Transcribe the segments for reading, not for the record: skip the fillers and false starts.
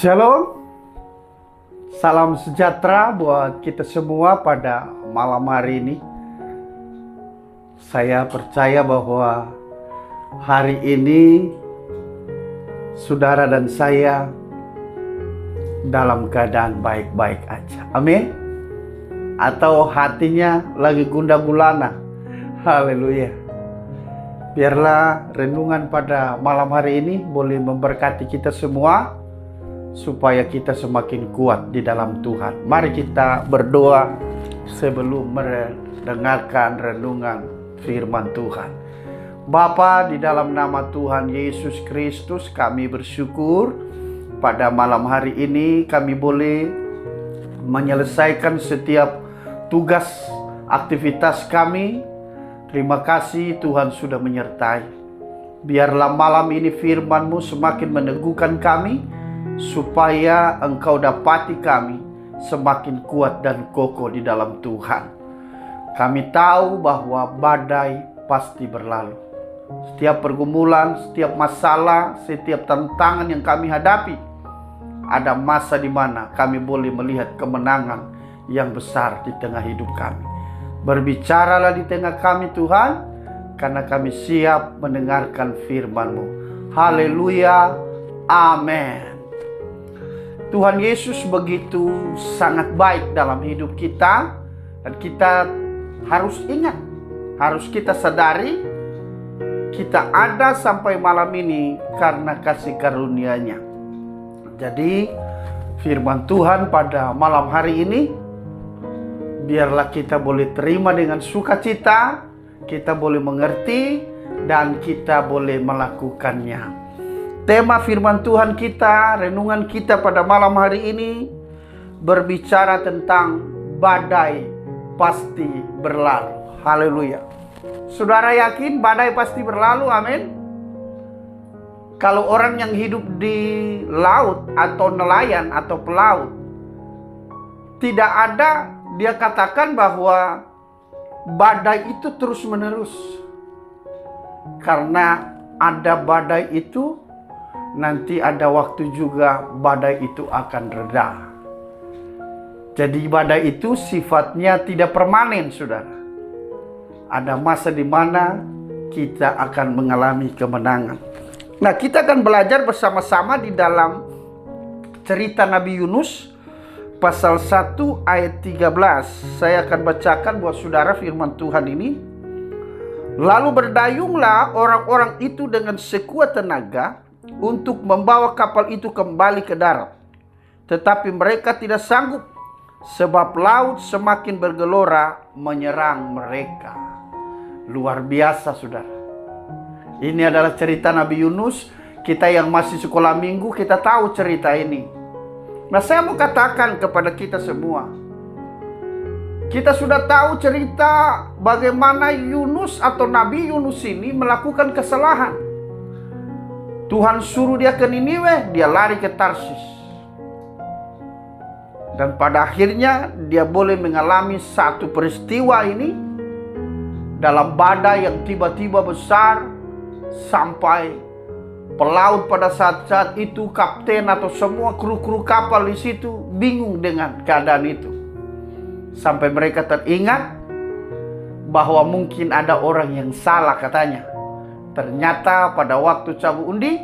Shalom, salam sejahtera buat kita semua pada malam hari ini. Saya percaya bahwa hari ini saudara dan saya dalam keadaan baik-baik aja. Amin. Atau hatinya lagi gundah gulana. Haleluya. Biarlah renungan pada malam hari ini boleh memberkati kita semua, supaya kita semakin kuat di dalam Tuhan. Mari kita berdoa sebelum mendengarkan renungan firman Tuhan. Bapa, di dalam nama Tuhan Yesus Kristus, kami bersyukur pada malam hari ini kami boleh menyelesaikan setiap tugas aktivitas kami. Terima kasih Tuhan sudah menyertai. Biarlah malam ini firman-Mu semakin meneguhkan kami, supaya Engkau dapati kami semakin kuat dan kokoh di dalam Tuhan. Kami tahu bahwa badai pasti berlalu. Setiap pergumulan, setiap masalah, setiap tantangan yang kami hadapi, ada masa di mana kami boleh melihat kemenangan yang besar di tengah hidup kami. Berbicaralah di tengah kami Tuhan, karena kami siap mendengarkan firman-Mu. Haleluya, amin. Tuhan Yesus begitu sangat baik dalam hidup kita, dan kita harus ingat, harus kita sadari, kita ada sampai malam ini karena kasih karunia-Nya. Jadi firman Tuhan pada malam hari ini, biarlah kita boleh terima dengan sukacita, kita boleh mengerti, dan kita boleh melakukannya. Tema firman Tuhan kita, renungan kita pada malam hari ini berbicara tentang badai pasti berlalu. Haleluya. Saudara yakin badai pasti berlalu? Amin. Kalau orang yang hidup di laut atau nelayan atau pelaut, tidak ada dia katakan bahwa badai itu terus menerus. Karena ada badai itu, nanti ada waktu juga badai itu akan reda. Jadi badai itu sifatnya tidak permanen, saudara. Ada masa di mana kita akan mengalami kemenangan. Nah, kita akan belajar bersama-sama di dalam cerita Nabi Yunus pasal 1 ayat 13. Saya akan bacakan buat saudara firman Tuhan ini. Lalu berdayunglah orang-orang itu dengan sekuat tenaga untuk membawa kapal itu kembali ke darat. Tetapi mereka tidak sanggup, sebab laut semakin bergelora menyerang mereka. Luar biasa, saudara. Ini adalah cerita Nabi Yunus. Kita yang masih sekolah minggu, kita tahu cerita ini. Nah, saya mau katakan kepada kita semua, kita sudah tahu cerita bagaimana Yunus atau Nabi Yunus ini melakukan kesalahan. Tuhan suruh dia ke Niniwe, dia lari ke Tarsis. Dan pada akhirnya dia boleh mengalami satu peristiwa ini dalam badai yang tiba-tiba besar, sampai pelaut pada saat itu, kapten atau semua kru-kru kapal di situ bingung dengan keadaan itu. Sampai mereka teringat bahwa mungkin ada orang yang salah katanya. Ternyata pada waktu cabut undi,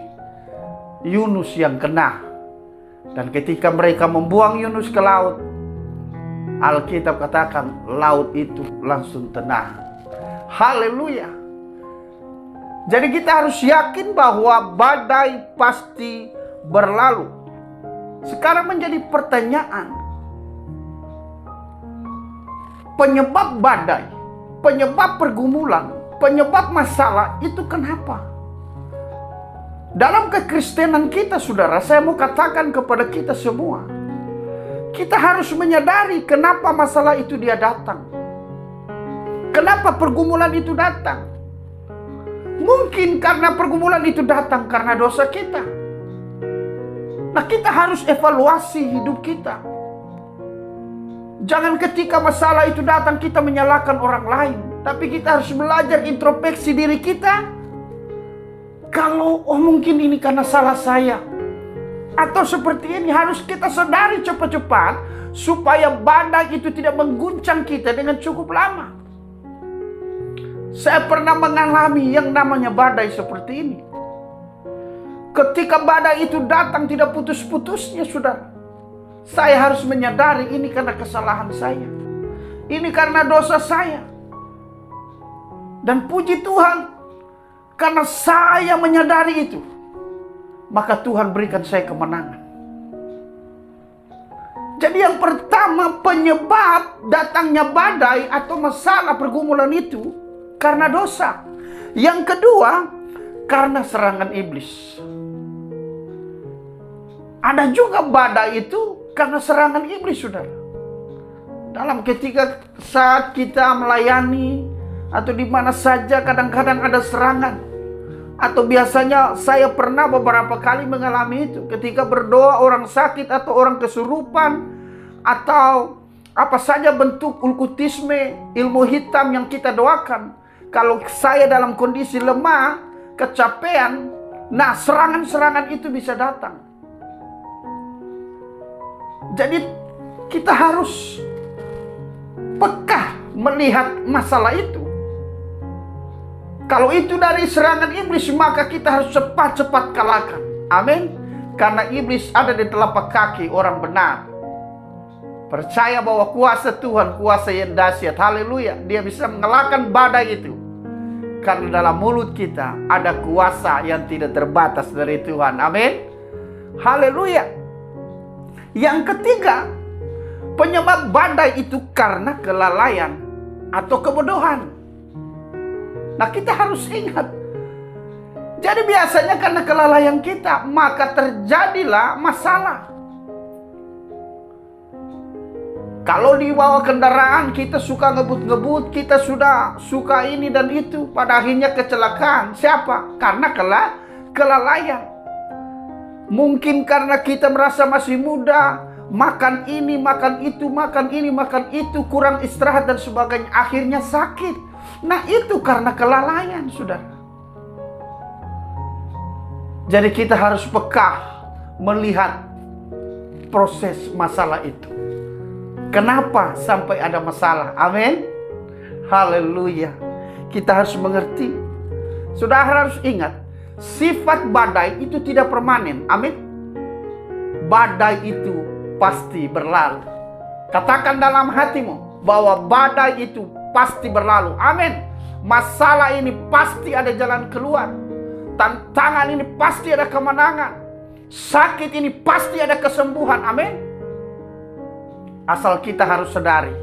Yunus yang kena. Dan ketika mereka membuang Yunus ke laut, Alkitab katakan laut itu langsung tenang. Haleluya. Jadi kita harus yakin bahwa badai pasti berlalu. Sekarang menjadi pertanyaan, penyebab badai, penyebab pergumulan, penyebab masalah itu kenapa? Dalam kekristenan kita, saudara, saya mau katakan kepada kita semua, kita harus menyadari kenapa masalah itu dia datang. Kenapa pergumulan itu datang? Mungkin karena pergumulan itu datang karena dosa kita. Nah, kita harus evaluasi hidup kita. Jangan ketika masalah itu datang kita menyalahkan orang lain, tapi kita harus belajar introspeksi diri kita. Kalau mungkin ini karena salah saya, atau seperti ini harus kita sadari cepat-cepat supaya badai itu tidak mengguncang kita dengan cukup lama. Saya pernah mengalami yang namanya badai seperti ini. Ketika badai itu datang tidak putus-putusnya, saudara, saya harus menyadari ini karena kesalahan saya. Ini karena dosa saya. Dan puji Tuhan, karena saya menyadari itu, maka Tuhan berikan saya kemenangan. Jadi yang pertama, penyebab datangnya badai atau masalah pergumulan itu karena dosa. Yang kedua, karena serangan iblis. Ada juga badai itu karena serangan iblis, saudara. Dalam ketika saat kita melayani atau di mana saja kadang-kadang ada serangan. Atau biasanya saya pernah beberapa kali mengalami itu. Ketika berdoa orang sakit atau orang kesurupan. Atau apa saja bentuk okkultisme, ilmu hitam yang kita doakan. Kalau saya dalam kondisi lemah, kecapean, nah serangan-serangan itu bisa datang. Jadi kita harus peka melihat masalah itu. Kalau itu dari serangan iblis, maka kita harus cepat-cepat kalahkan. Amin. Karena iblis ada di telapak kaki orang benar. Percaya bahwa kuasa Tuhan, kuasa yang dahsyat. Haleluya. Dia bisa mengalahkan badai itu. Karena dalam mulut kita ada kuasa yang tidak terbatas dari Tuhan. Amin. Haleluya. Yang ketiga, penyebab badai itu karena kelalaian atau kebodohan. Nah, kita harus ingat. Jadi biasanya karena kelalaian kita, maka terjadilah masalah. Kalau di bawah kendaraan kita suka ngebut-ngebut, kita sudah suka ini dan itu, pada akhirnya kecelakaan. Siapa? Karena kelalaian. Mungkin karena kita merasa masih muda, makan ini, makan itu, makan ini, makan itu, kurang istirahat dan sebagainya, akhirnya sakit. Nah, itu karena kelalaian, saudara. Jadi kita harus peka melihat proses masalah itu. Kenapa sampai ada masalah? Amin. Haleluya. Kita harus mengerti. Saudara harus ingat, sifat badai itu tidak permanen. Amin. Badai itu pasti berlalu. Katakan dalam hatimu bahwa badai itu pasti berlalu. Amin. Masalah ini pasti ada jalan keluar. Tantangan ini pasti ada kemenangan. Sakit ini pasti ada kesembuhan. Amin. Asal kita harus sadari.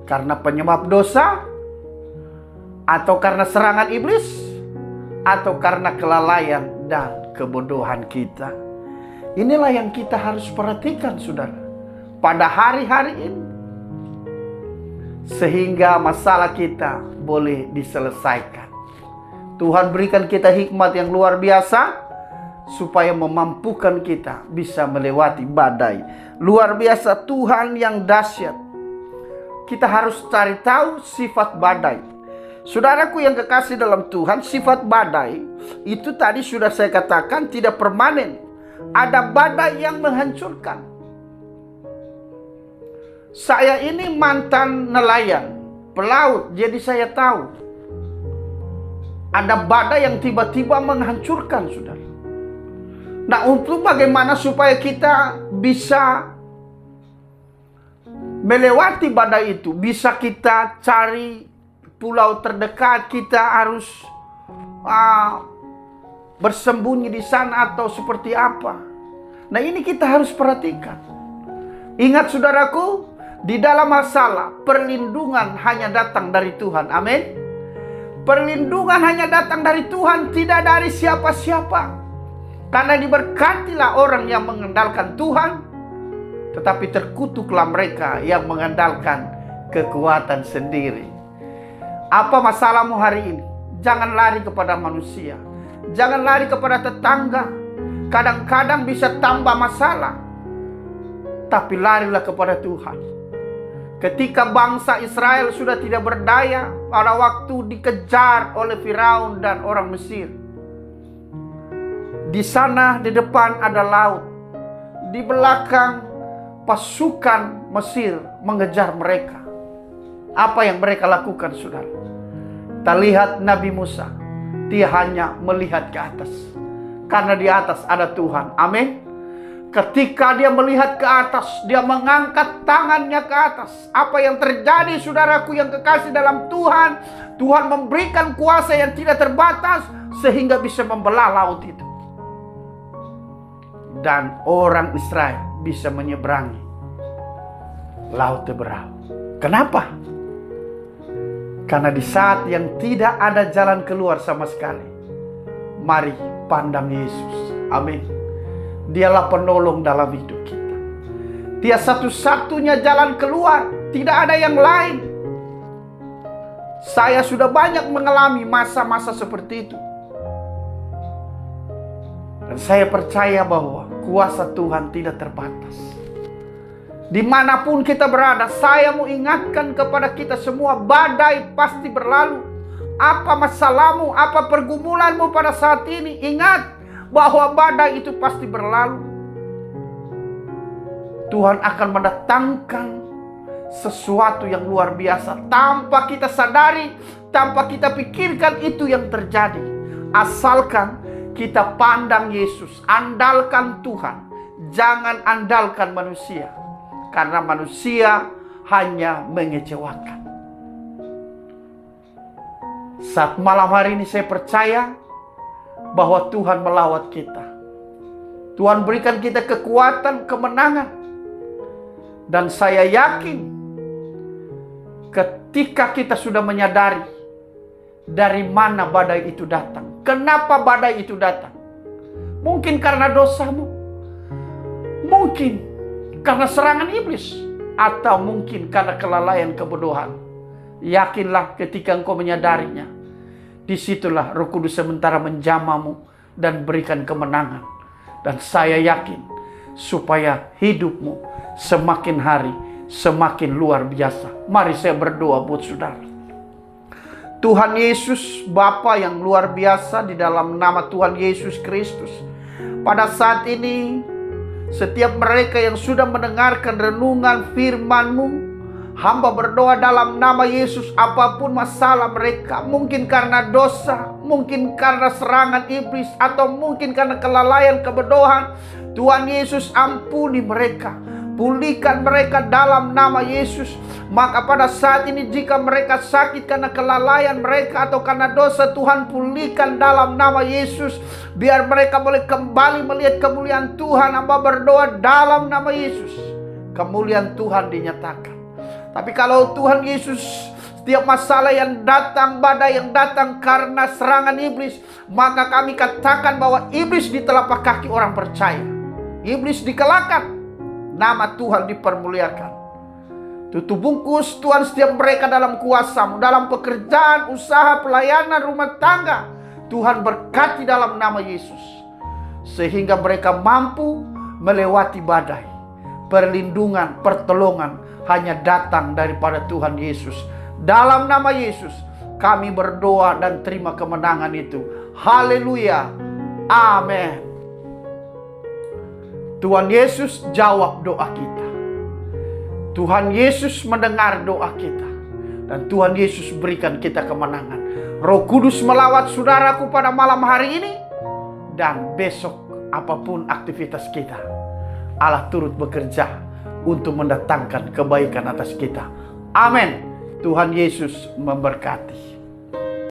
Karena penyebab dosa, atau karena serangan iblis, atau karena kelalaian dan kebodohan kita. Inilah yang kita harus perhatikan, saudara, pada hari-hari ini. Sehingga masalah kita boleh diselesaikan. Tuhan berikan kita hikmat yang luar biasa, supaya memampukan kita bisa melewati badai. Luar biasa, Tuhan yang dahsyat. Kita harus cari tahu sifat badai. Saudaraku yang kekasih dalam Tuhan, sifat badai itu tadi sudah saya katakan tidak permanen. Ada badai yang menghancurkan. Saya ini mantan nelayan, pelaut, jadi saya tahu. Ada badai yang tiba-tiba menghancurkan, saudara. Nah, untuk bagaimana supaya kita bisa melewati badai itu, bisa kita cari pulau terdekat, kita harus bersembunyi di sana atau seperti apa. Nah, ini kita harus perhatikan. Ingat saudaraku, di dalam masalah, perlindungan hanya datang dari Tuhan. Amin. Perlindungan hanya datang dari Tuhan, tidak dari siapa-siapa. Karena diberkatilah orang yang mengandalkan Tuhan, tetapi terkutuklah mereka yang mengandalkan kekuatan sendiri. Apa masalahmu hari ini? Jangan lari kepada manusia. Jangan lari kepada tetangga. Kadang-kadang bisa tambah masalah. Tapi larilah kepada Tuhan. Ketika bangsa Israel sudah tidak berdaya pada waktu dikejar oleh Firaun dan orang Mesir, Di sana di depan ada laut. Di belakang pasukan Mesir mengejar mereka. Apa yang mereka lakukan, saudara? Kita lihat Nabi Musa. Dia hanya melihat ke atas. Karena di atas ada Tuhan. Amin. Ketika dia melihat ke atas, dia mengangkat tangannya ke atas. Apa yang terjadi, saudaraku yang kekasih dalam Tuhan? Tuhan memberikan kuasa yang tidak terbatas sehingga bisa membelah laut itu. Dan orang Israel bisa menyeberangi laut Teberau. Kenapa? Karena di saat yang tidak ada jalan keluar sama sekali, mari pandang Yesus. Amin. Dialah penolong dalam hidup kita. Dia satu-satunya jalan keluar. Tidak ada yang lain. Saya sudah banyak mengalami masa-masa seperti itu. Dan saya percaya bahwa kuasa Tuhan tidak terbatas. Dimanapun kita berada, saya mau ingatkan kepada kita semua, badai pasti berlalu. Apa masalahmu, apa pergumulanmu pada saat ini, ingat bahwa badai itu pasti berlalu. Tuhan akan mendatangkan sesuatu yang luar biasa tanpa kita sadari, tanpa kita pikirkan itu yang terjadi. Asalkan kita pandang Yesus, andalkan Tuhan, jangan andalkan manusia, karena manusia hanya mengecewakan. Saat malam hari ini saya percaya bahwa Tuhan melawat kita. Tuhan berikan kita kekuatan, kemenangan. Dan saya yakin ketika kita sudah menyadari dari mana badai itu datang. Kenapa badai itu datang? Mungkin karena dosamu. Mungkin karena serangan iblis. Atau mungkin karena kelalaian kebodohan. Yakinlah ketika engkau menyadarinya. Disitulah Roh Kudus sementara menjamamu dan berikan kemenangan. Dan saya yakin supaya hidupmu semakin hari semakin luar biasa. Mari saya berdoa buat saudara. Tuhan Yesus, Bapa yang luar biasa, di dalam nama Tuhan Yesus Kristus, pada saat ini setiap mereka yang sudah mendengarkan renungan firman-Mu, hamba berdoa dalam nama Yesus, apapun masalah mereka, mungkin karena dosa, mungkin karena serangan iblis, atau mungkin karena kelalaian, kebodohan, Tuhan Yesus ampuni mereka, pulihkan mereka dalam nama Yesus. Maka pada saat ini jika mereka sakit karena kelalaian mereka atau karena dosa, Tuhan pulihkan dalam nama Yesus. Biar mereka boleh kembali melihat kemuliaan Tuhan. Hamba berdoa dalam nama Yesus, kemuliaan Tuhan dinyatakan. Tapi kalau Tuhan Yesus, setiap masalah yang datang, badai yang datang karena serangan iblis, maka kami katakan bahwa iblis di telapak kaki orang percaya. Iblis dikalahkan, nama Tuhan dipermuliakan. Tutup bungkus Tuhan setiap mereka dalam kuasa-Mu, dalam pekerjaan, usaha, pelayanan, rumah tangga. Tuhan berkati dalam nama Yesus, sehingga mereka mampu melewati badai. Perlindungan, pertolongan hanya datang daripada Tuhan Yesus. Dalam nama Yesus kami berdoa dan terima kemenangan itu. Haleluya. Amin. Tuhan Yesus jawab doa kita. Tuhan Yesus mendengar doa kita. Dan Tuhan Yesus berikan kita kemenangan. Roh Kudus melawat saudaraku pada malam hari ini. Dan besok apapun aktivitas kita, Allah turut bekerja untuk mendatangkan kebaikan atas kita. Amin. Tuhan Yesus memberkati.